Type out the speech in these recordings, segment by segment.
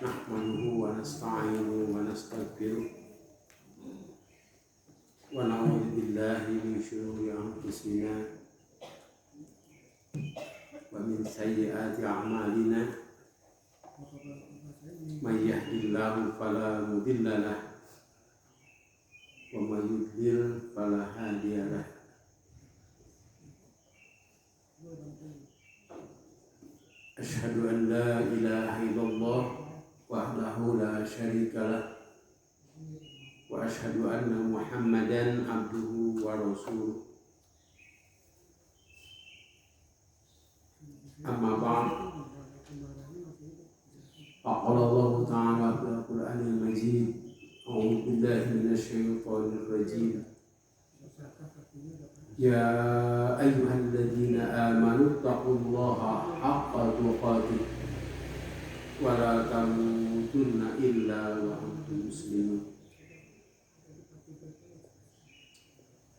nahmaduhu wa nasta'inuhu wa nastaghfiruh wa na'udzu billahi min shururi anfusina wa min sayyiati a'malina may yahdihillahu fala mudilla lahu wa may yudlil fala hadiya lahu. Asyhadu an la ilaha illallah wahdahu la syarika lah wa asyhadu anna Muhammadan abduhu wa rasuluh. Amma ba'd. Qala Allah ta'ala fil Qur'anil Majid. A'udzu billahi minasy syaithanir rajim. Ya ayyuhalladzina amanu taqullaha haqqa tuqatih wa la tamutunna illa wa antum muslimun.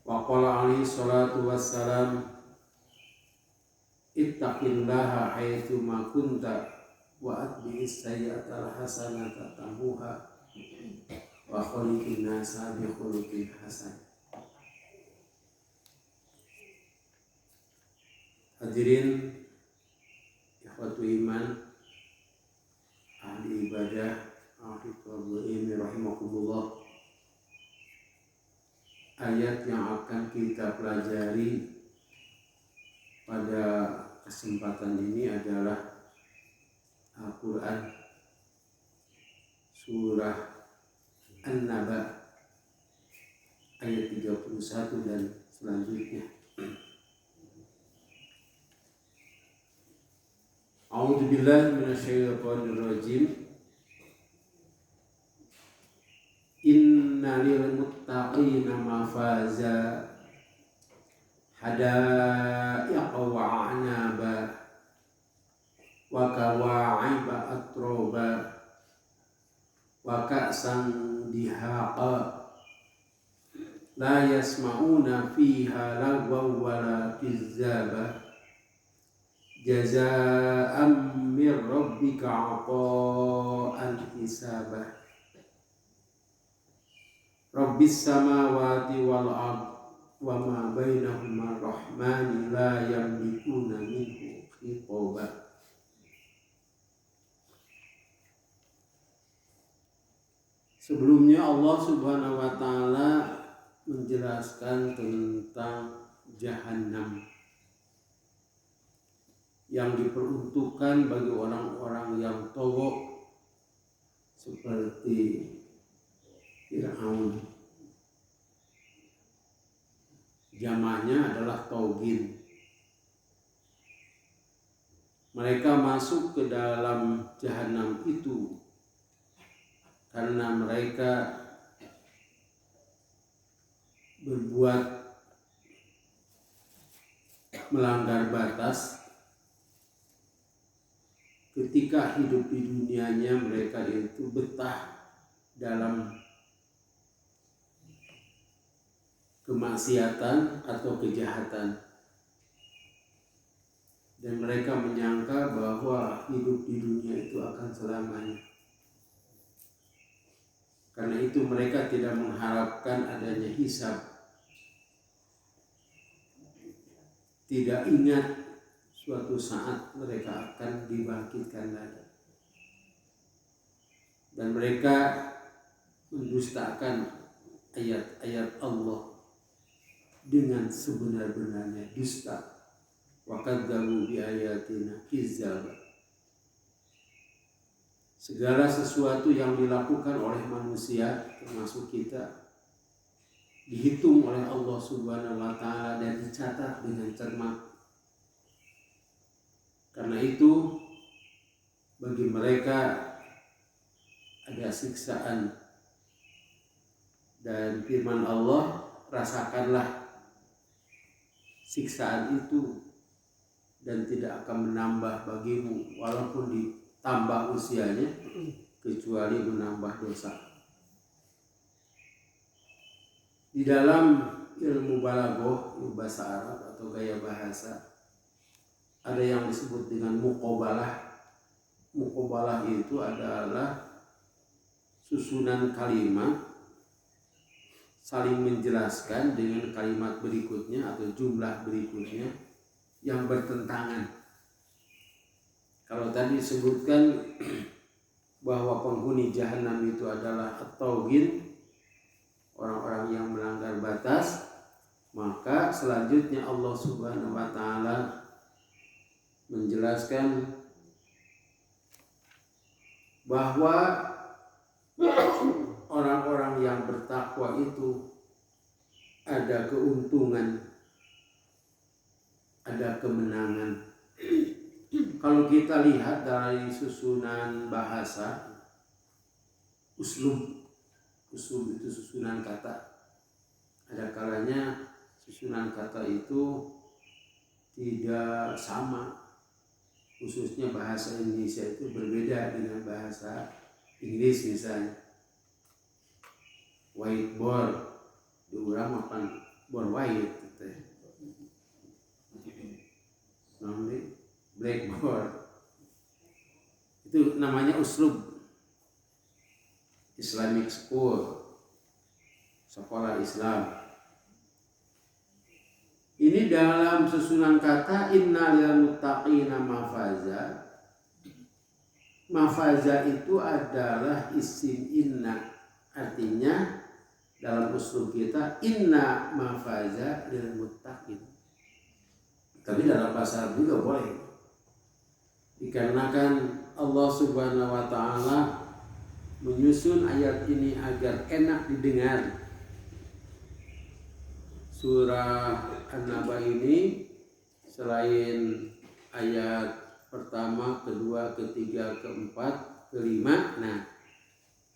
Wa qala alaihi salatu wassalam, ittaqillaha haitsu ma kunta wa atbi'is sayyi'atal hasanata tamhuha wa khaliqin nasa bi khuluqin hasan. Hadirin ikhwatu iman, ahli ibadah, ahli thalibul ilmi rahimakumullah. Ayat yang akan kita pelajari pada kesempatan ini adalah Al-Quran surah An-Naba ayat 31 dan selanjutnya. A'udzu billahi minasyaitonir rajim. Innal muttaqina mafaza hadaiqa wa a'naba wa kawa'iba atroba wa ka'san dihaqa la yasma'una fiha lagwan wala kizzaba jazaa'an min rabbika 'ata'an hisaba. Rabbis samawati wal ardh wa ma bainahuma rahmani la yamlikuna minhu khitaba. Sebelumnya Allah Subhanahu wa taala menjelaskan tentang Jahannam yang diperuntukkan bagi orang-orang yang togok seperti Fir'aun. Jamanya adalah togin. Mereka masuk ke dalam Jahannam itu karena mereka berbuat melanggar batas. Ketika hidup di dunianya mereka itu betah dalam kemaksiatan atau kejahatan, dan mereka menyangka bahwa hidup di dunia itu akan selamanya. Karena itu mereka tidak mengharapkan adanya hisab, tidak ingat suatu saat mereka akan dibangkitkan lagi, dan mereka mendustakan ayat-ayat Allah dengan sebenar-benarnya dusta. Wa kadzabu bi ayatina kizzaba. Segala sesuatu yang dilakukan oleh manusia termasuk kita dihitung oleh Allah Subhanahu wa taala dan dicatat dengan cermat. Karena itu bagi mereka ada siksaan, dan firman Allah, rasakanlah siksaan itu dan tidak akan menambah bagimu walaupun ditambah usianya kecuali menambah dosa. Di dalam ilmu balaghah, ilmu bahasa Arab atau gaya bahasa, ada yang disebut dengan muqabalah muqabalah itu adalah susunan kalimat saling menjelaskan dengan kalimat berikutnya atau jumlah berikutnya yang bertentangan. Kalau tadi disebutkan bahwa penghuni jahanam itu adalah at-taughin, orang-orang yang melanggar batas, maka selanjutnya Allah Subhanahu wa taala menjelaskan bahwa orang-orang yang bertakwa itu ada keuntungan, ada kemenangan. Kalau kita lihat dari susunan bahasa, uslub itu susunan kata. Ada kalanya susunan kata itu tidak sama, khususnya bahasa Indonesia itu berbeda dengan bahasa Inggris misalnya. Whiteboard diurang makan board white gitu. Namanya blackboard. Itu namanya uslub. Islamic school, sekolah Islam. Ini dalam susunan kata inna lil muttaqina mafaza. Mafaza itu adalah isim inna. Artinya dalam uslub kita inna mafaza lil muttaqin. Tapi dalam bahasa Arab juga boleh. Dikarenakan Allah Subhanahu wa taala menyusun ayat ini agar enak didengar. Surah An-Naba ini selain ayat pertama, kedua, ketiga, keempat, kelima, nah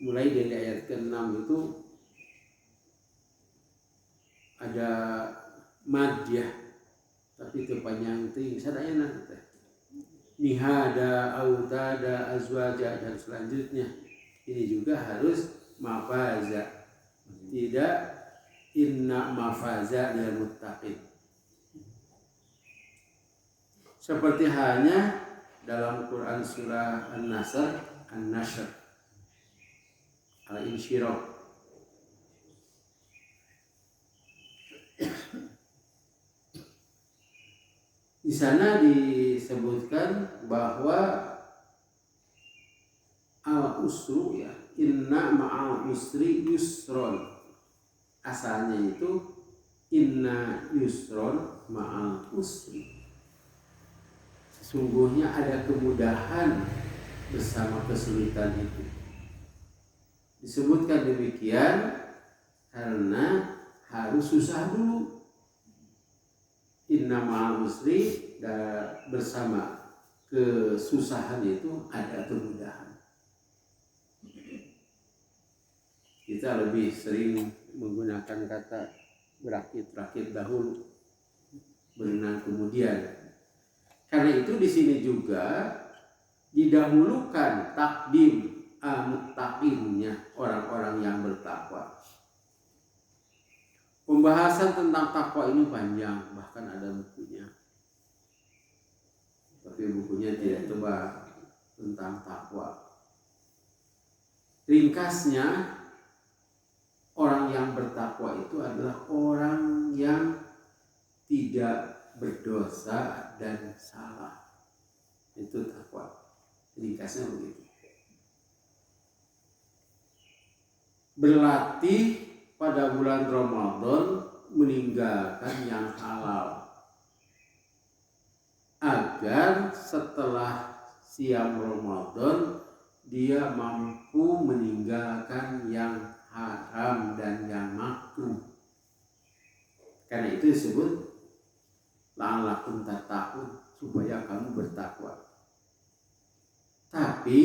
mulai dari ayat ke-6 itu ada madyah, tapi kepanjang ting sadayana teh. Nihada, autada, azwaja dan selanjutnya. Ini juga harus mafaza. Tidak inna mafaza lil muttaqin. Seperti halnya dalam Quran surah An-Nasr, Al-Insyirah. Di sana disebutkan bahwa al-usru ya, inna ma'al usri yusron. Asalnya itu inna yusron ma'al usri. Sesungguhnya ada kemudahan bersama kesulitan itu. Disebutkan demikian karena harus susah dulu. Inna ma'al usri, dan bersama kesusahan itu ada kemudahan. Kita lebih sering menggunakan kata berakit-rakit dahulu, berenang kemudian. Karena itu di sini juga didahulukan takdim muttaqinnya, orang-orang yang bertakwa. Pembahasan tentang takwa ini panjang, bahkan ada bukunya. Tapi bukunya tidak tebal tentang takwa. Ringkasnya, orang yang bertakwa itu adalah orang yang tidak berdosa dan salah. Itu takwa. Ringkasnya begitu. Berlatih pada bulan Ramadan meninggalkan yang halal agar setelah siam Ramadan dia mampu meninggalkan yang haram dan yang makruh. Karena itu disebut la'allakum tattaqun, supaya kamu bertakwa. Tapi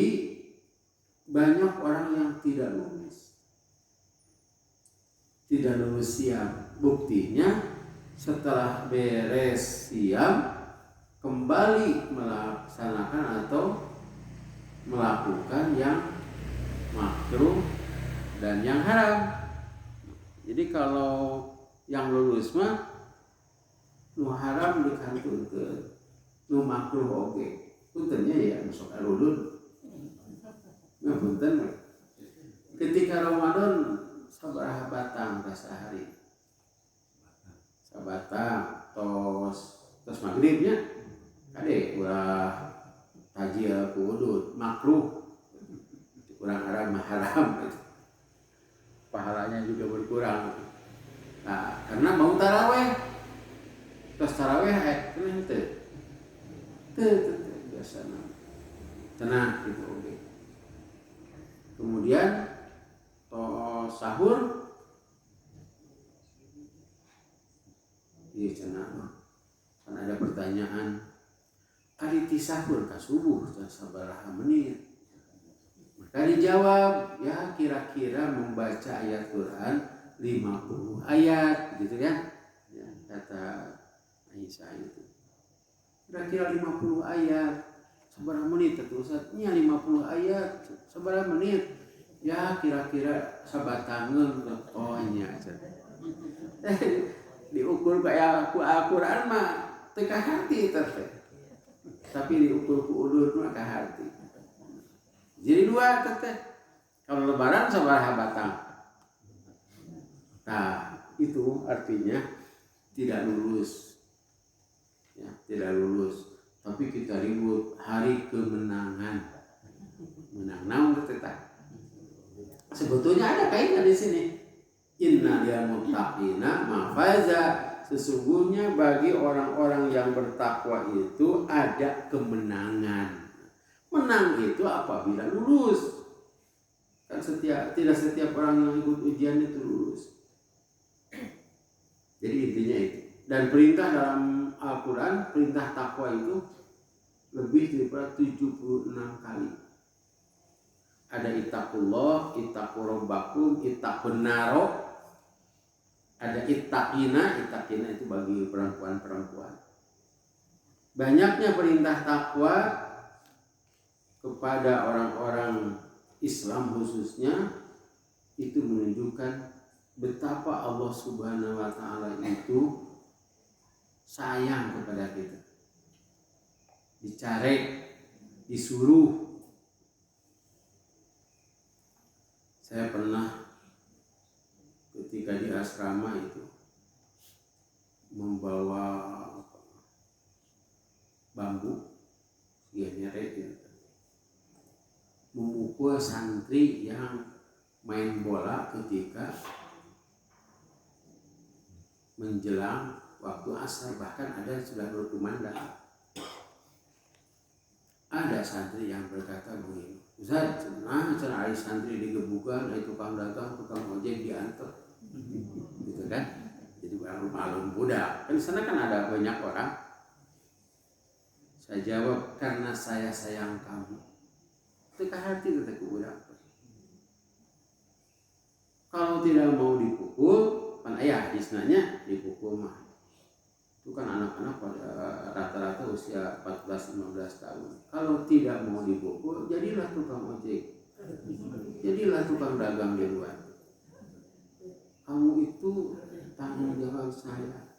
banyak orang yang tidak lulus siam. Buktinya setelah beres siam kembali melaksanakan atau melakukan yang makruh dan yang haram. Jadi kalau yang lulus mah nu haram dikantunkeun, nu makruh oge. Puntennya ya masuk alulun punten. Ketika Ramadan sabaraha batang sehari. Sabatang tos maghribnya kade ulah tajil kudut makruh kurang haram pahalanya juga berkurang. Nah, karena mau taraweh tos taraweh kena teu biasana tenang gitu oke. Kemudian tos sahur iya cenah kan ada pertanyaan kali ti sahur ka subuh sabaraha menit. Maka dijawab ya kira-kira membaca ayat Quran 50 ayat gitu kan ya, kata Aisyah itu kira-kira 50 ayat sabaraha menit terusatnya 50 ayat sabaraha menit ya kira-kira sabatangeun oh nya diukur kayak Al-Quran mah teka hati tapi diukur ku ulur mah ka hati. Jadi dua teteh kalau lebaran sabaraha batang. Nah itu artinya tidak lulus ya, tidak lulus tapi kita ribut hari kemenangan menang naon teteh. Sebetulnya ada kaitan di sini. Inna lil muttaqina mafaza, sesungguhnya bagi orang-orang yang bertakwa itu ada kemenangan. Menang itu apabila lulus. Kan tidak setiap orang yang ikut ujian itu lulus. Jadi intinya itu. Dan perintah dalam Al-Quran, perintah takwa itu lebih daripada 76 kali. Ada ittaqullah, ittaqu rabbakum, ittaqun naro. Ada ittaqina itu bagi perempuan-perempuan. Banyaknya perintah takwa kepada orang-orang Islam khususnya itu menunjukkan betapa Allah Subhanahu wa taala itu sayang kepada kita. Dicarek, disuruh. Saya pernah ketika di asrama itu membawa bambu ya nyeret gitu. Memukul santri yang main bola ketika menjelang waktu asar, bahkan ada sudah berkumandang. Ada santri yang berkata begini, Ustaz, cara ada santri digebukan, ada tukang dagang, tukang ojek diantar, gitu kan? Jadi maklum budak. Kan di sana kan ada banyak orang. Saya jawab karena saya sayang kamu. Teka hati teka budak. Kalau tidak mau dipukul, kan ayah istilahnya dipukul mah. Itu kan anak-anak pada rata-rata usia 14-15 tahun. Kalau tidak mau dipukul, jadilah tukang ojek. Jadilah tukang dagang di luar. Kamu itu tanggung jawab saya.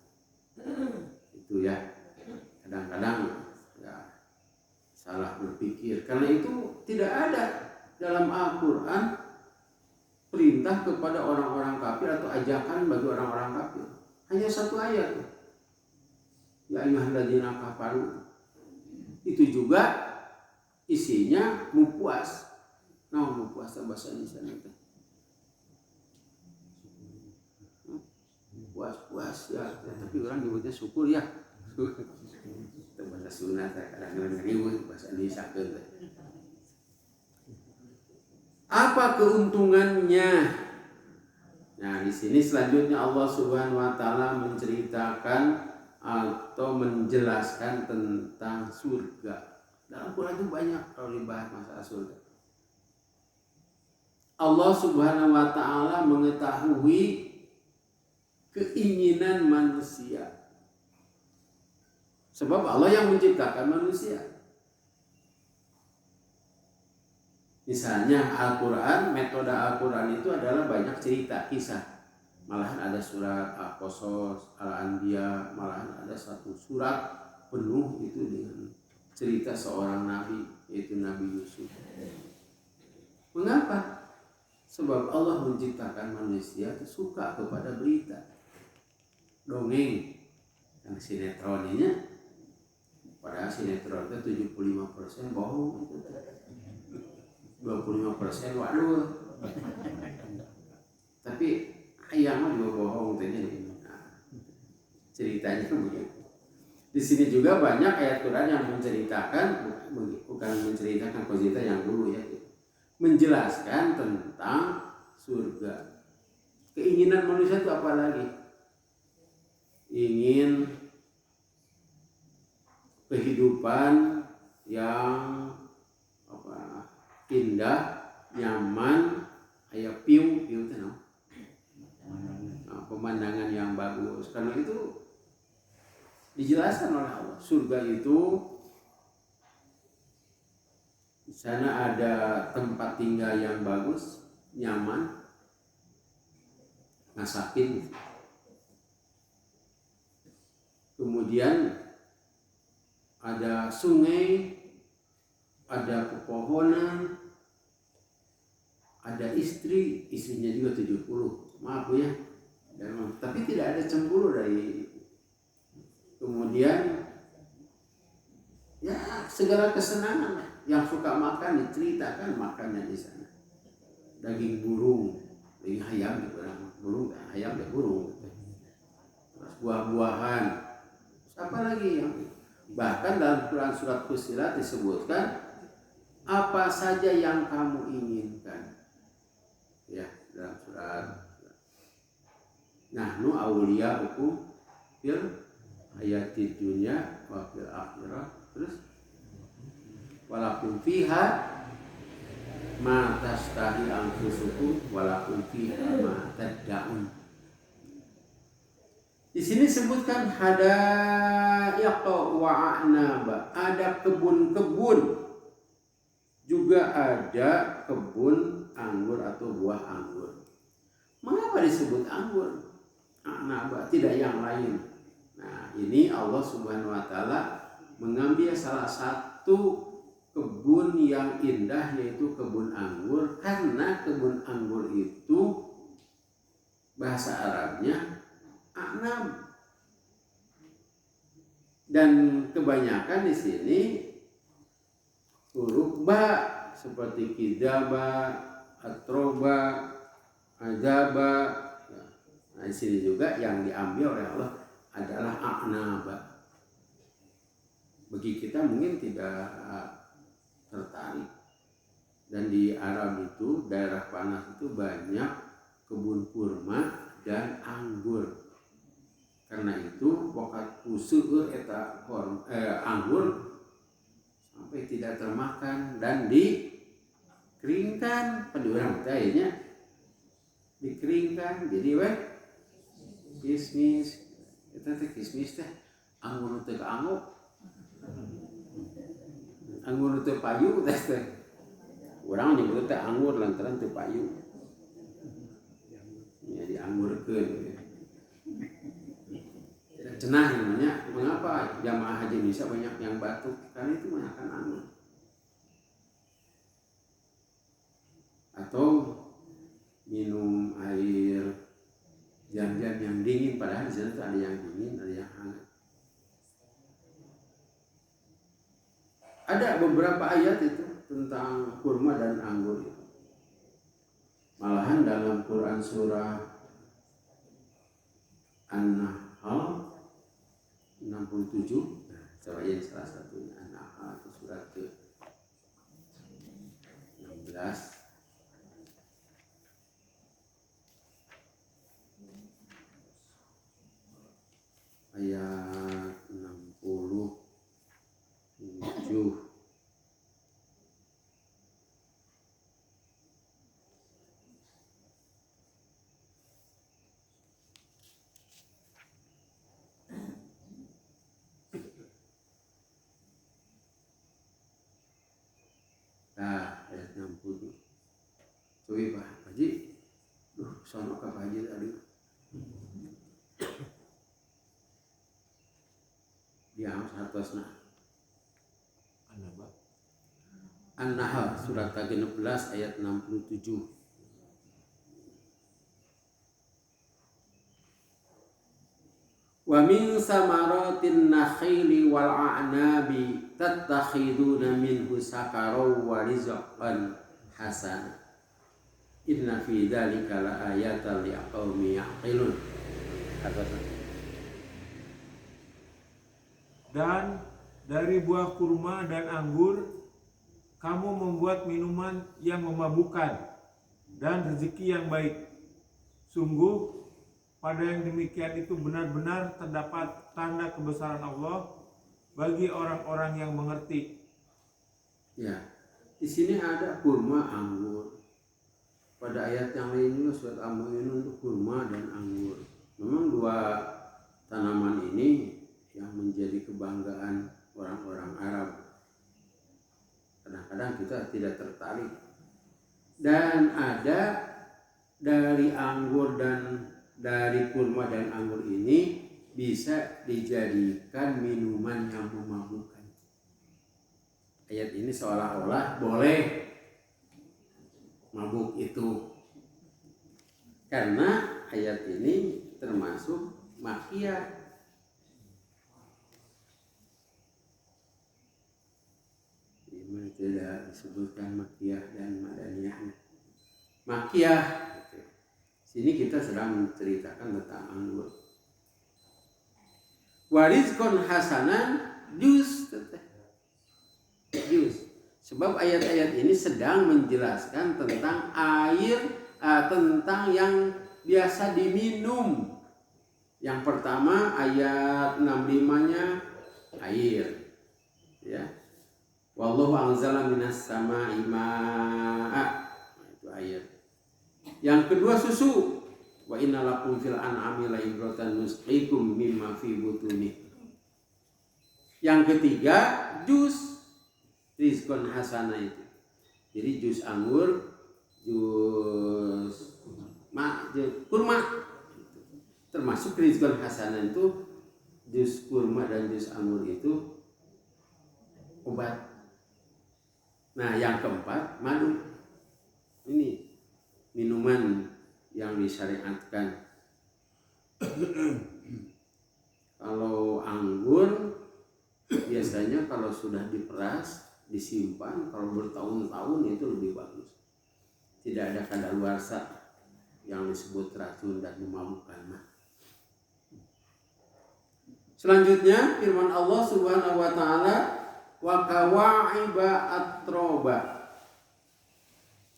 Itu ya. Kadang-kadang ya, salah berpikir. Karena itu tidak ada dalam Al-Quran perintah kepada orang-orang kafir atau ajakan bagi orang-orang kafir. Hanya satu ayat. Ya ayyuhalladzina kafaru. Itu juga isinya mupuas. Nah, mupuas bahasa Indonesia itu. Puas ya, tapi orang nyebutnya syukur ya. Itu bahasa Sunda kadang-kadang ribut bahasa Indonesia kan. Apa keuntungannya? Nah, di sini selanjutnya Allah Subhanahu wa taala menceritakan atau menjelaskan tentang surga. Dalam Quran itu banyak kalau dibahas masalah surga. Allah Subhanahu wa taala mengetahui keinginan manusia. Sebab Allah yang menciptakan manusia. Misalnya Al-Quran, metode Al-Quran itu adalah banyak cerita, kisah. Malahan ada surat Al-Qasas, Al-Anbiya, malahan ada satu surat penuh itu dengan cerita seorang nabi, yaitu Nabi Yusuf. Mengapa? Sebab Allah menciptakan manusia itu suka kepada berita, dongeng, yang sinetronnya. Padahal sinetron itu 75% bohong, 25% waduh. Tapi ayam juga bohong tadi. Nah, ceritanya begitu. Di sini juga banyak ayat Quran yang menceritakan, bukan menceritakan cerita yang dulu ya, menjelaskan tentang surga. Keinginan manusia itu apa lagi? Ingin kehidupan yang indah, nyaman, aya piu itu pemandangan yang bagus. Karena itu dijelaskan oleh Allah, surga itu di sana ada tempat tinggal yang bagus, nyaman, masakin. Kemudian ada sungai, ada pepohonan, ada istrinya juga 70. Maaf ya. Tapi tidak ada cemburu dari. Kemudian ya segala kesenangan yang suka makan diceritakan makannya di sana. Daging burung, daging ayam gitu, burung, ayam ya burung. Terus buah-buahan. Apa lagi yang bahkan dalam Quran surat Fussilat disebutkan apa saja yang kamu inginkan. Ya, dalam surat Nahnu awliya'ukum fil hayatid dunya wa fil akhirah. Terus walakum fiha ma tastahi anfusukum walakum fiha ma tad'un. Di sini sebutkan hadaiq wa a'naba, ada kebun-kebun, juga ada kebun anggur atau buah anggur. Mengapa disebut anggur? A'naba, tidak yang lain. Nah, ini Allah Subhanahu wa taala mengambil salah satu kebun yang indah, yaitu kebun anggur, karena kebun anggur itu bahasa Arabnya a'nab. Dan kebanyakan di sini huruf ba, seperti kidaba, atroba, ajaba. Nah, di sini juga yang diambil oleh Allah adalah a'naba. Bagi kita mungkin tidak tertarik. Dan di Arab itu, daerah panas itu banyak kebun kurma dan anggur. Karena itu wakat useur eta anggur sampai tidak termakan dan dikeringkan. Pendurang teh dikeringkan jadi kismis. Eta teh kismis teh anggur teh kaanggo. Anggur teh payu teh. Urang nyebut teh anggur lantaran teh payu. Ya dianggurkeun. Cenah namanya. Mengapa jamaah haji Indonesia banyak yang batuk? Karena itu banyakan anggur. Atau minum air jam-jam yang dingin, padahal di sana ada yang dingin, ada yang hangat. Ada beberapa ayat itu tentang kurma dan anggur itu. Malahan dalam Quran surah An-Nahl 67, coba yang salah satunya An-Nahl itu surat ke 16 ayat 67. Nah, ayat 60. Coba Pak Haji, sono ke Pak Haji tadi. Dia harus hartosna. An-Nahl surat ke-16 ayat 67. Wa min samaratin nakhili wal a'nabi tattakhiduna minhu sakaran wa rizqan hasana. Inna fi dzalika laayatan liqaumin yaqilun. Dan dari buah kurma dan anggur kamu membuat minuman yang memabukkan dan rezeki yang baik. Sungguh pada yang demikian itu benar-benar terdapat tanda kebesaran Allah bagi orang-orang yang mengerti. Ya, di sini ada kurma anggur. Pada ayat yang lain juga surat Al-Mu'minun untuk kurma dan anggur. Memang dua tanaman ini yang menjadi kebanggaan orang-orang Arab. Kadang-kadang kita tidak tertarik. Dan ada dari anggur dan dari kurma dan anggur ini bisa dijadikan minuman yang memabukkan. Ayat ini seolah-olah boleh mabuk itu, karena ayat ini termasuk makiyah. Ini tidak disebutkan makiyah dan madaniyah. Makiyah, sini kita sedang menceritakan tentang anggur. Warizkon hasanan jus. Sebab ayat-ayat ini sedang menjelaskan tentang air, tentang yang biasa diminum. Yang pertama ayat 65-nya air. Ya. Wallahu anzala minas sama'i ma'a. Itu air. Yang kedua susu. Wa inna lakum fil an'ami la ibratan nusqikum mimma fi butuni. Yang ketiga jus. Rizkon hasanah itu. Jadi jus anggur, jus kurma. Termasuk rizkon hasanah itu jus kurma dan jus anggur itu obat. Nah, yang keempat madu. Ini minuman yang disyariatkan. Kalau anggur biasanya kalau sudah diperas, disimpan, kalau bertahun-tahun itu lebih bagus. Tidak ada kadaluarsa yang disebut racun dan memabukkan. Selanjutnya firman Allah Subhanahu wa taala, wa kawa'iba atroba.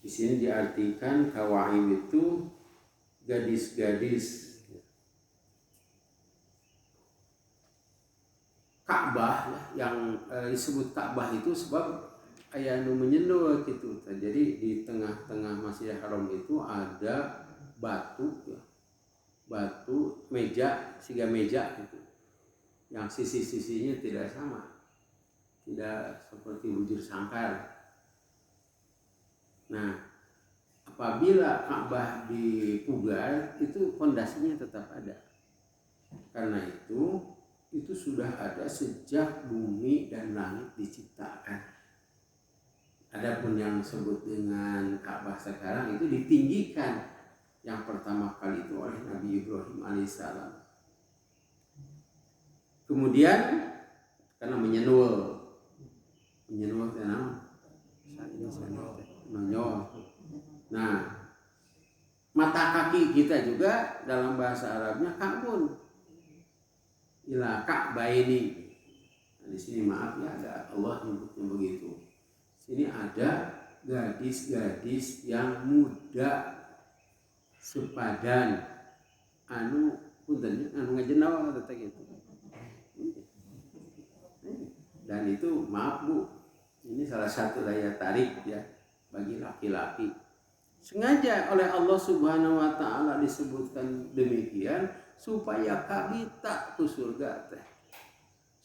Di sini diartikan kawaib itu gadis-gadis. Ka'bah yang disebut Ka'bah itu sebab aya nu menyenduh gitu. Jadi di tengah-tengah Masjidil Haram itu ada batu ya. Batu meja, siga meja gitu. Yang sisi-sisinya tidak sama. Tidak seperti bujur sangkar. Nah, apabila Ka'bah dipugar itu fondasinya tetap ada. Karena itu sudah ada sejak bumi dan langit diciptakan. Adapun yang disebut dengan Ka'bah sekarang itu ditinggikan yang pertama kali itu oleh Nabi Ibrahim alaihissalam. Kemudian karena menyenul kenapa? Menyenul. Nah, mata kaki kita juga dalam bahasa Arabnya ka'bun. Ila ka'baini. Nah, di sini maaf ya ada Allah menyebutnya begitu. Sini ada gadis-gadis yang muda sepadan anu punten anu ngajenau kata gitu. Dan itu maaf Bu, ini salah satu daya tarik ya bagi laki-laki. Sengaja oleh Allah Subhanahu wa taala disebutkan demikian supaya kabita ke surga teh.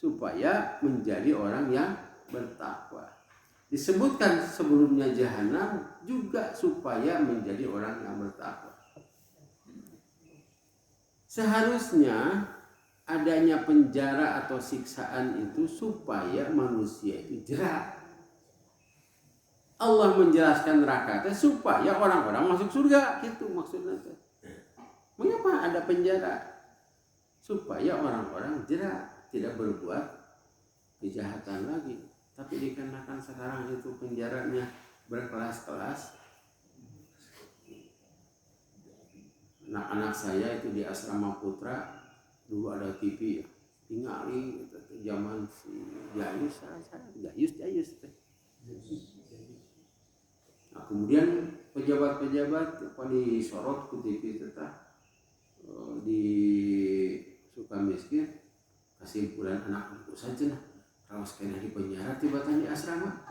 Supaya menjadi orang yang bertakwa. Disebutkan sebelumnya jahanam juga supaya menjadi orang yang bertakwa. Seharusnya adanya penjara atau siksaan itu supaya manusia itu jerak. Allah menjelaskan neraka teh supaya orang-orang masuk surga, gitu maksudnya teh. Mengapa ada penjara? Supaya orang-orang tidak berbuat kejahatan lagi. Tapi dikarenakan sekarang itu penjaranya berkelas-kelas. Anak-anak saya itu di Asrama Putra dulu ada TV ya, tingali zaman si Jayus, Jayus teh. Nah, kemudian pejabat-pejabat apa disorot ke TV tetap di Sukamiskin, kesimpulan anak itu saja nah kalau sekalian di penjara tiba-tiba di asrama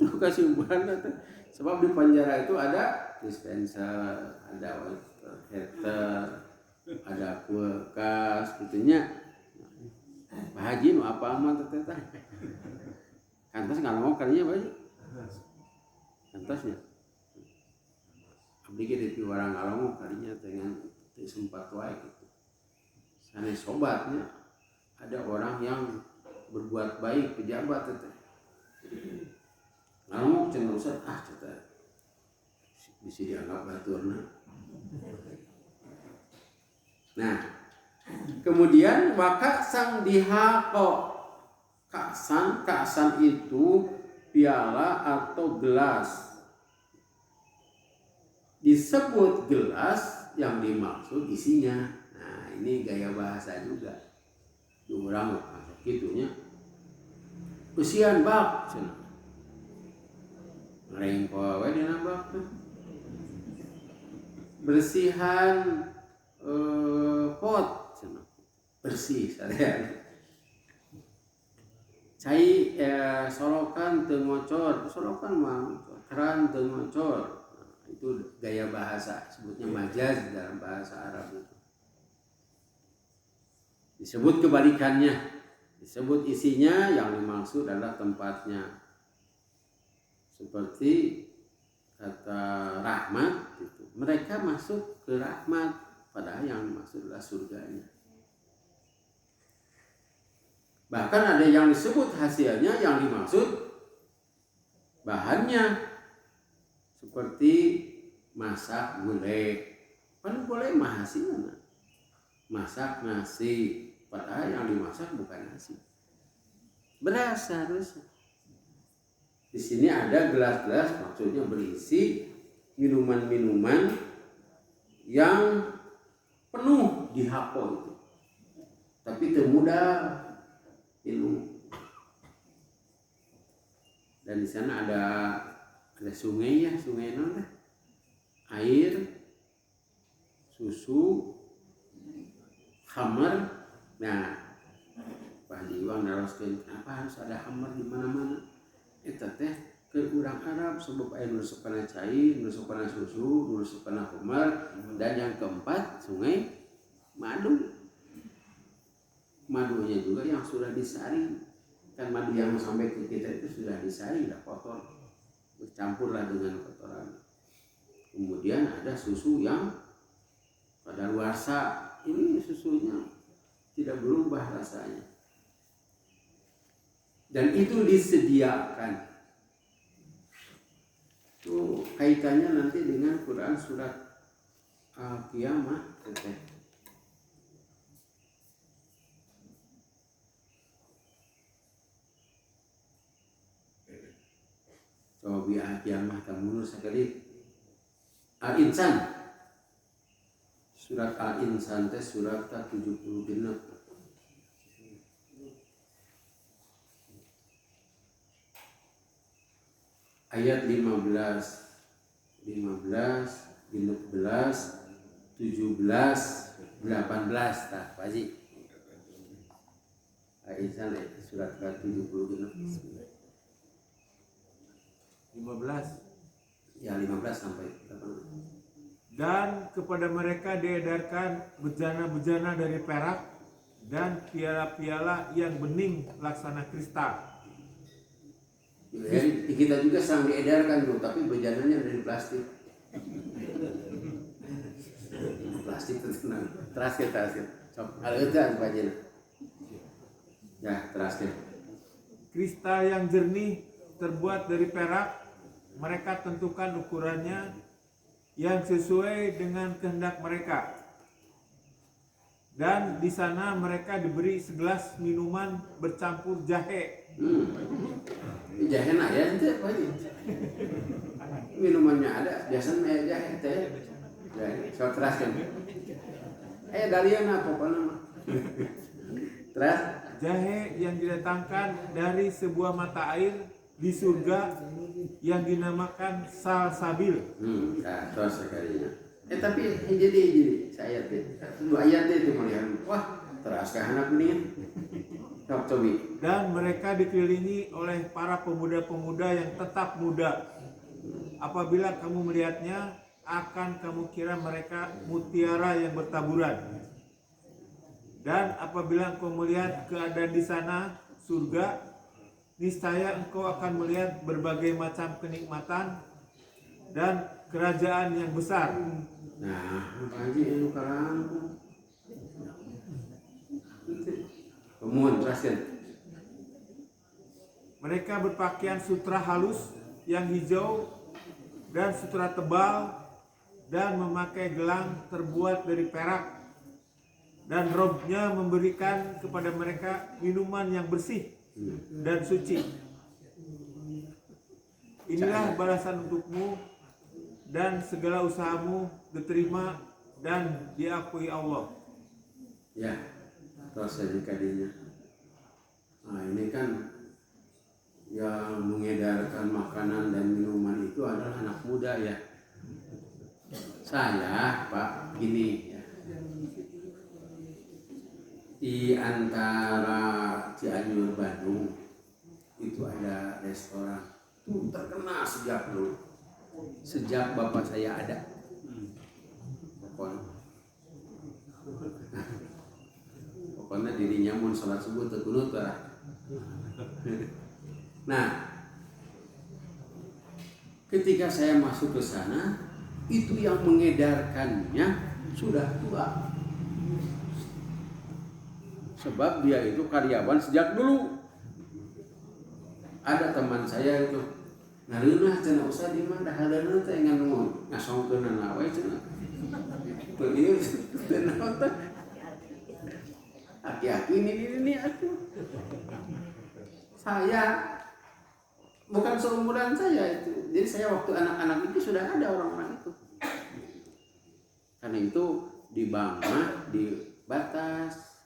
itu kesimpulan itu. Sebab di penjara itu ada dispenser, ada water heater, ada kulkas gitunya. Pak Haji mau apa amat teteh kantos nggak mau kalinya baju kantosnya abdi ge di warang ngalamu kalinya dengan sempat wae gitu. Sanes sobatnya ada orang yang berbuat baik pejabat teteh ngalamu cenah usah teteh bisa dianggap baturna. Nah, kemudian maka sang dihako ka'san itu piala atau gelas. Disebut gelas yang dimaksud isinya. Nah, ini gaya bahasa juga. Diurang gitunya. Usian bak cenah. Ngarengko we dina bak teh. Bersihan pot cenah. Bersih sarean. Cai solokan teu ngocor, solokan mah keran teu ngocor. Itu gaya bahasa, sebutnya majaz dalam bahasa Arab itu. Disebut kebalikannya, disebut isinya, yang dimaksud adalah tempatnya. Seperti kata rahmat gitu. Mereka masuk ke rahmat, padahal yang dimaksud adalah surganya. Bahkan ada yang disebut hasilnya, yang dimaksud bahannya. Seperti masak gulai, kan gulai mah hasilnya masak nasi, padahal yang dimasak bukan nasi, beras harusnya. Di sini ada gelas-gelas, maksudnya berisi minuman-minuman yang penuh di hapo itu, tapi termudah minum. Dan di sana ada sungai ya, sungai non air, susu, khamar. Nah, Pak Jiwang naroskeun kenapa harus ada khamar di mana-mana? Eta teh ke urang Arab sebab aya nu sukana cai, nu sukana susu, nu sukana khamar, dan yang keempat sungai madu. Madunya juga yang sudah disaring. Kan madu yang sampai ke kita itu sudah disaring, sudah kotor. Bercampurlah dengan kotoran. Kemudian ada susu yang kadaluarsa. Ini susunya tidak berubah rasanya. Dan itu disediakan. Itu kaitannya nanti dengan Quran surat Al-Qiyamah. Coba Al-Qiyamah tamunur sekali. Al-Insan. Surat Al-Insan teh surat ke-70 genep. Ayat 15, 16, 17, 18 tah Pak Haji. Al-Insan surat ke-70 genep. 15. Ya 15 sampai 18. Dan kepada mereka diedarkan bejana-bejana dari perak dan piala-piala yang bening laksana kristal. Ya, kita juga sang diedarkan bro, tapi bejananya dari plastik. Plastik itu tenang. Terakhir. Sok, aleutan bajana. Ya, terakhir. Kristal yang jernih terbuat dari perak mereka tentukan ukurannya yang sesuai dengan kehendak mereka. Dan di sana mereka diberi segelas minuman bercampur jahe. Jahe nah ya itu apa ini? Minumannya ada, biasanya jahe teh. Jahe, so teraskan. Dalian apa nama? Teras? Jahe yang didatangkan dari sebuah mata air di surga yang dinamakan salsabil. Nah, terus sekalinya. Tapi jadi saya dua ayat itu melihat. Wah, teraskah anak ini? Cobi. Dan mereka dikelilingi oleh para pemuda-pemuda yang tetap muda. Apabila kamu melihatnya, akan kamu kira mereka mutiara yang bertaburan. Dan apabila engkau melihat keadaan di sana, surga, niscaya engkau akan melihat berbagai macam kenikmatan dan kerajaan yang besar. Nah, apa aja yang sekarang? Kemudian teraskan. Mereka berpakaian sutra halus yang hijau dan sutra tebal dan memakai gelang terbuat dari perak, dan robnya memberikan kepada mereka minuman yang bersih dan suci. Inilah balasan untukmu, dan segala usahamu diterima dan diakui Allah. Ya, terus kadinya. Nah ini kan yang mengedarkan makanan dan minuman itu adalah anak muda ya. Saya Pak gini ya. Di antara Cianjur Bandung itu ada restoran itu terkenal sejak dulu, sejak bapak saya ada. Pokoknya dirinya mau sholat subuh terkunut lah. Nah, ketika saya masuk ke sana, itu yang mengedarkannya sudah tua. Sebab dia itu karyawan sejak dulu. Ada teman saya itu, ngareunah cenah usah di mana hadeuna teh ngan ngasongkeun nawe cenah. Teu ieu cenah teh. Aki-aki ini atuh. Saya bukan seumuran saya itu. Jadi saya waktu anak-anak itu sudah ada orang-orang itu. Karena itu di Bangma di batas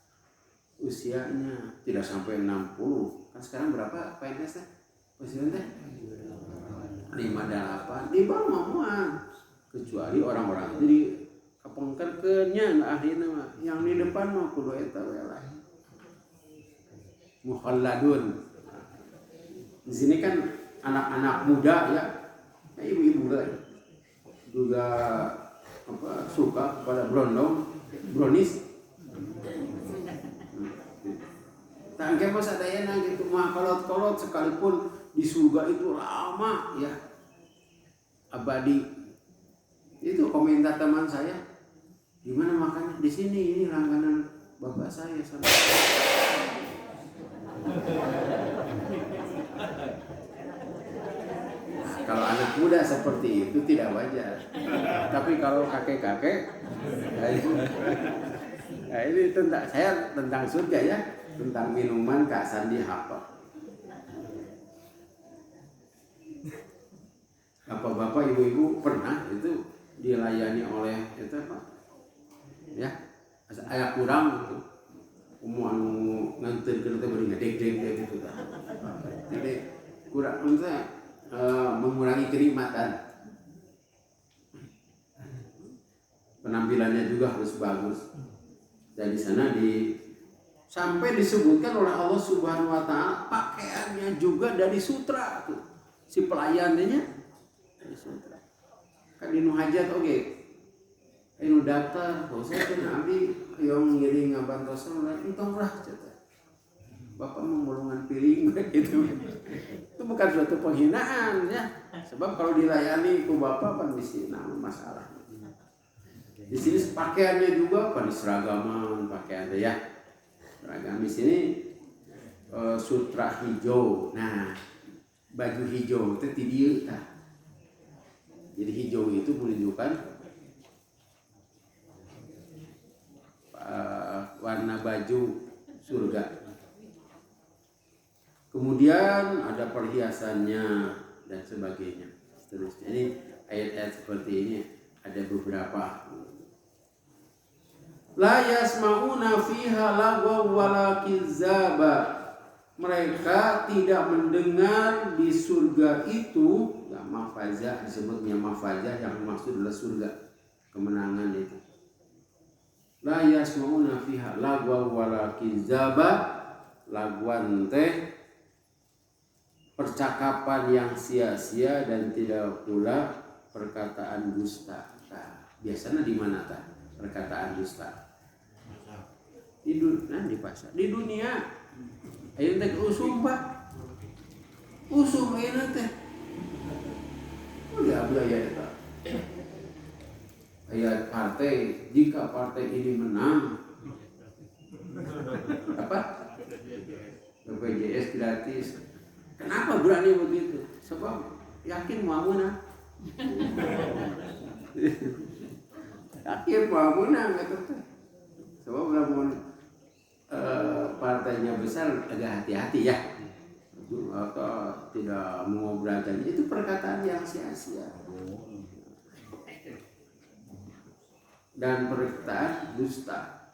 usianya tidak sampai 60. Kan sekarang berapa PNS teh? Usianya teh 58. Di Bangma muan. Kecuali orang-orang itu di kapengkerkeunnya akhirnya mah yang di depan mah kudu eta we lah. Mukhalladun. Di sini kan anak-anak muda ya, ibu-ibu juga suka kepada brownies. Tangke masa dayana gitu mah kolot-kolot sekalipun di surga itu lama ya, abadi. Itu komentar teman saya, gimana makannya di sini, ini langganan bapak saya sama. Kalau anak muda seperti itu tidak wajar. Tapi kalau kakek-kakek, nah ini tentang surga ya, tentang minuman Kak Sandi hafal. Bapak-bapak, ibu-ibu pernah itu dilayani oleh itu apa? Ya, aya kurang gitu. Mau nganter kita beri ngedek-dek gitu. Jadi kurang maksudnya mengurangi kenikmatan. Penampilannya juga harus bagus. Dan di sana sampai disebutkan oleh Allah Subhanahu wa taala pakaiannya juga dari sutra tuh. Si pelayannya dari sutra. Kan dinu hajat oke. Anu daftar, saya kan abdi yang ngiring ngabantosan entong lah cerita. Bapak menggolongan piring gitu. Itu bukan suatu penghinaan ya. Sebab kalau dilayani ku bapak kan di sini masalah. Di sini pakaiannya juga kan seragaman pakaiannya ya. Seragam di sini sutra hijau. Nah, baju hijau itu ti dieu tah. Jadi hijau itu menunjukkan warna baju surga. Kemudian ada perhiasannya dan sebagainya. Seterusnya ini ayat-ayat seperti ini ada beberapa. La yasma'una fiha lagwa wala kizaba. Mereka tidak mendengar di surga itu, ya, mafazah, disebutnya mafazah, yang maksud adalah surga kemenangan itu. La yasma'una fiha lagwa wala kizaba. Lagwan teh percakapan yang sia-sia dan tidak pula perkataan dusta. Nah, biasanya di mana tah perkataan dusta? Di pasar. Di dunia. Ayo teh usum Pak. Usum ayeuna teh. Udah biaya eta. Ayat partai, jika partai ini menang apa? BPJS gratis. Kenapa berani begitu? Sebab yakin mau menang. Yakin mau menang gitu teh. Sebab lamun partainya besar agak hati-hati ya, atau tidak mau berjanji, itu perkataan yang sia-sia dan perkataan dusta.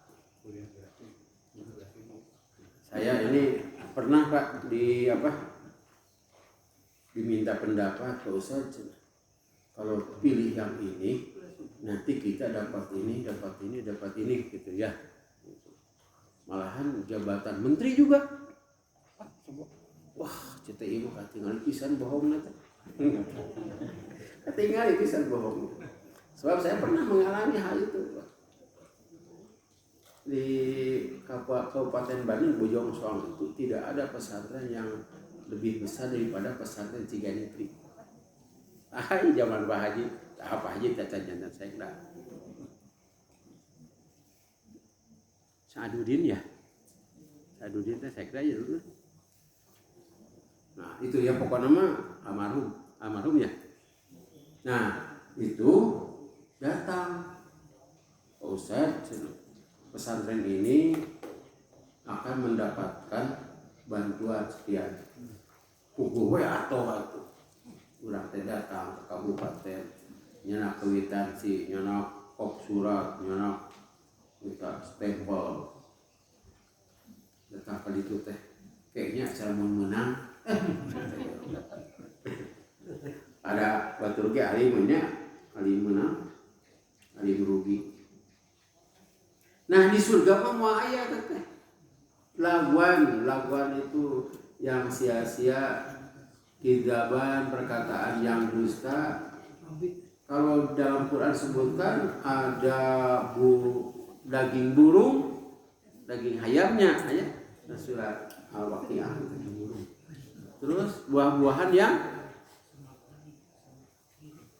Saya ini pernah Pak diminta pendapat ke Ustaz, kalau pilih yang ini nanti kita dapat ini gitu ya. Malahan jabatan menteri juga. Wah, CTI mah katingali pisan bohong nanti. Katingali pisan bohong. Sebab saya pernah mengalami hal itu, Pak. Di Kabupaten Bandung Bojong Soang itu tidak ada pesantren yang lebih besar daripada pesantren Ciganitri. Zaman Pak Haji, cacat saya kira. Sadudin ya, Sadudin teh saya kira ya dulu. Nah itu ya pokoknya mah almarhum ya. Nah itu datang Ustaz, pesantren ini akan mendapatkan bantuan sekian. Kuku atau urang teh datang ke kabupaten, nyenak kwitansi, nyenak kop surat, nyenak kita stempel, datang ke itu teh kayaknya acara mau menang. Ada batur ke ali menang, ali merugi. Nah di surga mah mau aya teh laguan itu yang sia-sia, kizaban, perkataan yang dusta. Kalau dalam Quran sebutkan ada daging burung, daging hayamnya, ayat surat Al-Waqiah. Terus buah-buahan yang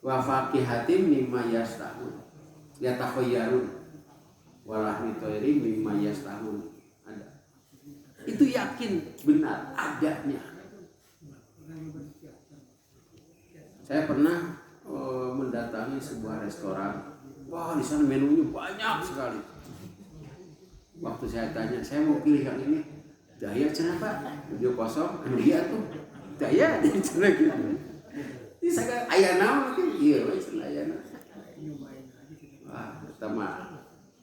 wa faqihatin mimma yastahun, yatakhayyarun, walahmi thairin mimma yastahun. Ada. Itu yakin benar adanya. Saya pernah mendatangi sebuah restoran. Wah, di sana menunya banyak sekali. Waktu saya tanya, saya mau pilih yang ini. Daya cenah Pak, video kosong, dia tuh daya dia cenah gitu. Ini saya aya naon mungkin, iya we cenah aya naon. Wah,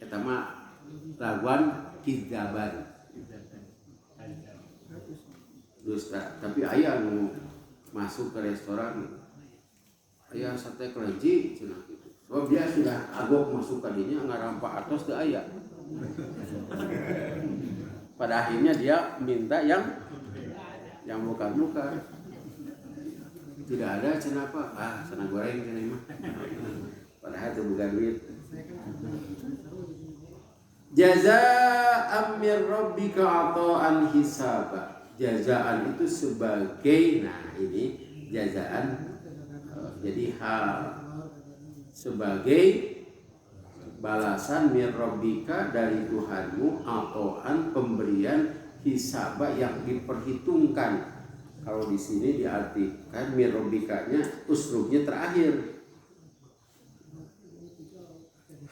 eta mah laguan kizaban. Dusta, tapi aya nu masuk ke restoran. Aya sate kelenci cenah gitu. Sebab dia sudah agok masuk tadinya ngarampak atos teu aya. Pada akhirnya dia minta yang bukan. Tidak ada cenah apa? Cenah goreng cenah mah. Padahal itu bukan duit. Jazaa'an min rabbika 'ata'an hisaba. Jazaan itu sebagai, nah ini jazaan jadi hal sebagai balasan min rabbika dari Tuhanmu, atauan pemberian hisaba yang diperhitungkan. Kalau di sini diartikan min rabbikanya uslubnya terakhir,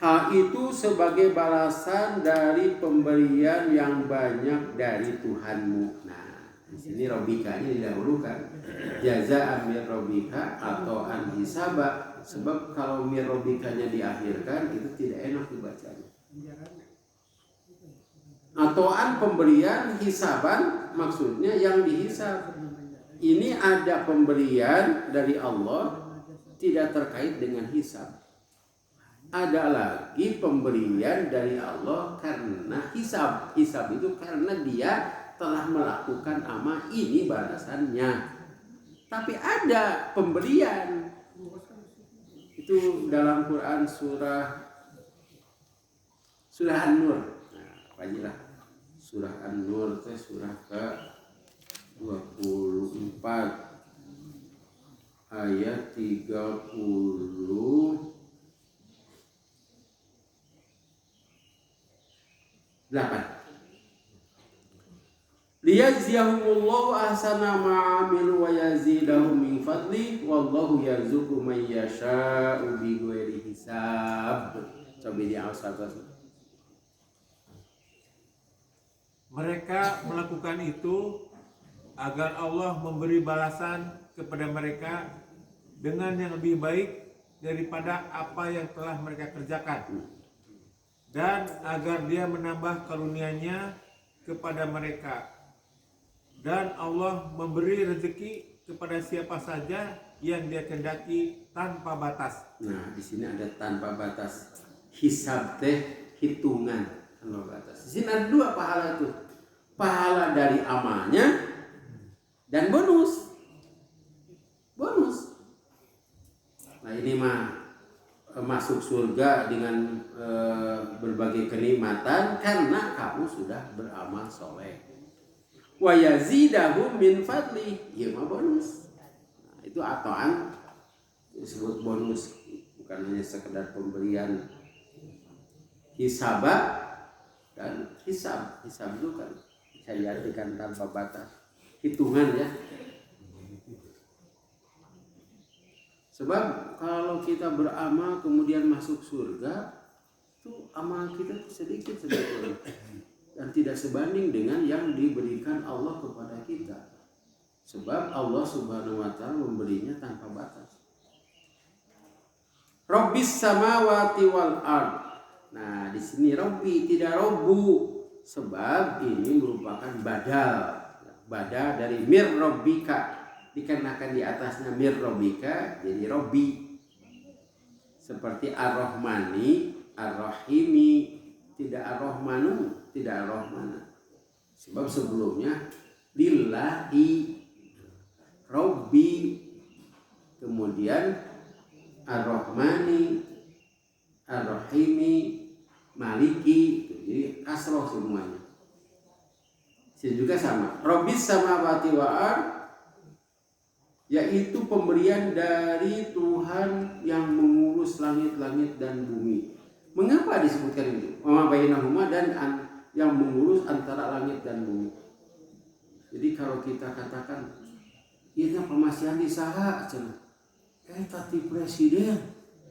Hal itu sebagai balasan dari pemberian yang banyak dari Tuhanmu. Nah, di sini robikanya didahulukan. Jaza amir robika atau an hisaba. Sebab kalau mir robikanya diakhirkan itu tidak enak dibacanya. Atau an pemberian hisaban, maksudnya yang dihisab. Ini ada pemberian dari Allah tidak terkait dengan hisab. Ada lagi pemberian dari Allah karena hisab. Hisab itu karena dia telah melakukan amal, ini balasannya. Tapi ada pemberian. Itu dalam Quran surah An-Nur. Nah, bagilah surah An-Nur itu surah ke 24 ayat 38. Liyajziyahumullahu ahsana ma'amilu wa yazidahum min fadli wallahu yarzuqu man yasha'u bighairi hisab. Coba diawaskan. Mereka melakukan itu agar Allah memberi balasan kepada mereka dengan yang lebih baik daripada apa yang telah mereka kerjakan, dan agar Dia menambah karunia-Nya kepada mereka, dan Allah memberi rezeki kepada siapa saja yang Dia kehendaki tanpa batas. Nah, di sini ada tanpa batas. Hisab teh hitungan tanpa batas. Di sini ada dua pahala itu. Pahala dari amalnya dan bonus. Nah, ini mah masuk surga dengan berbagai kenikmatan karena kamu sudah beramal soleh. Wa yazidahum min fadli, ya mah bonus. Nah, itu atoan disebut bonus, bukan hanya sekedar pemberian. Hisaba dan hisab itu kan bisa diartikan tanpa batas, hitungan ya. Sebab kalau kita beramal kemudian masuk surga, itu amal kita sedikit sebetulnya dan tidak sebanding dengan yang diberikan Allah kepada kita. Sebab Allah Subhanahu wa taala memberinya tanpa batas. Rabbis samawati wal ard. Nah, di sini Rabbi tidak Robbu, sebab ini merupakan badal dari mir Rabbika, dikarenakan di atasnya mir Rabbika jadi Robbi. Seperti Ar-Rahmani, Ar-Rahimi, tidak Ar-Rahmanu, tidak Ar-Rahmana. Sebab sebelumnya lillahi Rabbi, kemudian Ar-Rahmani, Ar-Rahimi, Maliki, jadi kasroh semuanya. Sini juga sama. Rabbis samawati wa ard, yaitu pemberian dari Tuhan yang mengurus langit-langit dan bumi. Mengapa disebutkan itu? Wa bainahuma, dan yang mengurus antara langit dan bumi. Jadi kalau kita katakan ini pemasihan di saha cenah. Tadi presiden,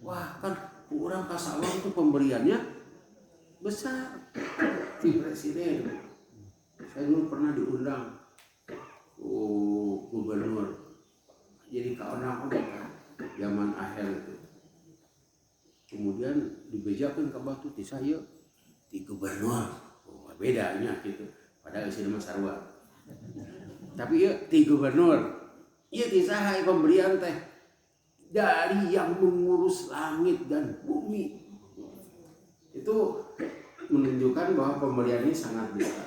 wah kan orang kasawang itu pemberiannya besar. Di presiden, saya dulu pernah diundang gubernur, jadi kawan-kawan zaman akhir itu. Kemudian dibejakan ke batu di saya di gubernur, bedanya gitu. Padahal isi nama sarwa. Tapi ya di gubernur, iya di saha pemberian teh dari yang mengurus langit dan bumi. Itu menunjukkan bahwa pemberian ini sangat besar.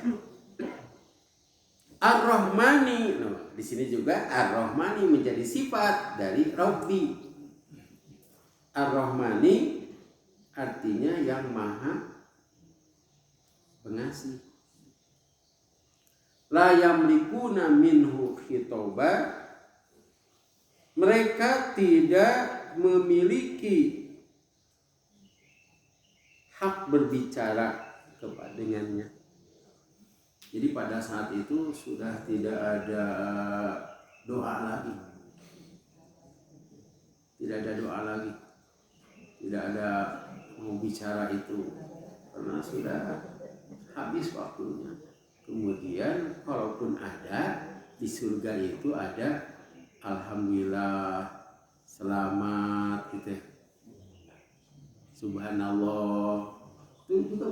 Ar-Rahmani, di sini juga Ar-Rahmani menjadi sifat dari Rabbi. Ar-Rahmani artinya yang maha pengasih. La yamlikuna minhu khitoba, mereka tidak memiliki hak berbicara dengannya. Jadi pada saat itu sudah tidak ada doa lagi. Tidak ada doa lagi. Tidak ada mau bicara itu karena sudah habis waktunya. Kemudian kalaupun ada di surga itu ada alhamdulillah, selamat gitu, subhanallah, itu juga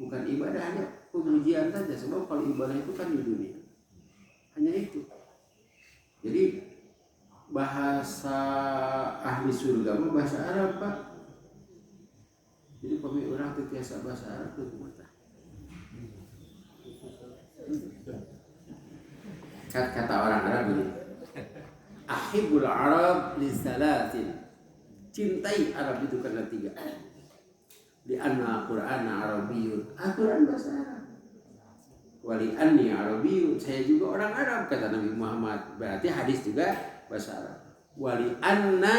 bukan ibadah, hanya pemujian saja. Sebab kalau ibadah itu kan di dunia hanya itu. Jadi bahasa ahli surga mah bahasa Arab, Pak. Jadi pemilik orang itu biasa bahasa Arab itu kumata. Kata orang Arab ini, ahibul Arab li salatin, cintai Arab itu karena 3. Di anna Qur'ana Arabiyyun, Al-Quran bahasa Arab. Wali anni Arabiyyun, saya juga orang Arab, kata Nabi Muhammad. Berarti hadis juga bahasa Arab. Wali anna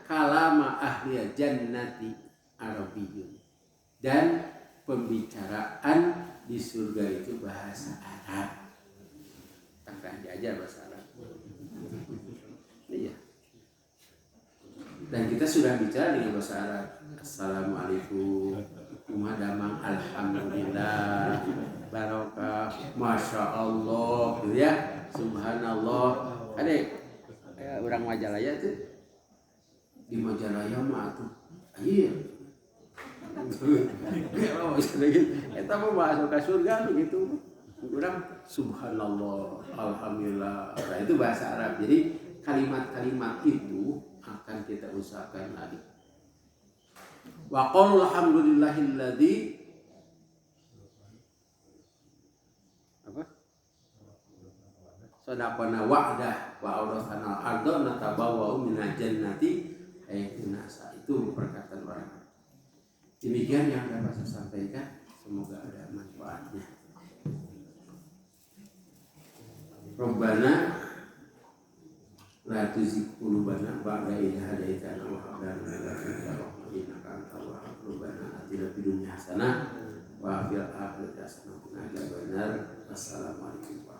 kalama ahli jannati Arabiyyun, dan pembicaraan di surga itu bahasa Arab. Tak diajar bahasa Arab. Iya. Dan kita sudah bicara dengan bahasa Arab. Assalamualaikum, umadamang, alhamdulillah, barokah, masya Allah, gitu ya, subhanallah. Adek, orang Majalaya tuh, di Majalaya mah tuh, iya. Kalau kita mau masuk ke surga begitu, orang subhanallah, alhamdulillah. Nah, itu bahasa Arab. Jadi kalimat-kalimat itu akan kita usahakan lagi. Wa qul alhamdulillahilladzi apa? Sadaqana wa'dah wa awrathana al-ardha natabawwa'u minal jannati haythu nasa. Itu perkataan orang. Demikian yang dapat saya sampaikan. Semoga ada manfaatnya. Rabbana la tuzigh qulubana ba'da idh hadaytana wa hab lana min ladunka rahmatan innaka antal wahhab. Rabbana atina fid dunya hasanah wa fil akhirati hasanah wa qina adzabannar. Wassalamualaikum warahmatullahi wabarakatuh.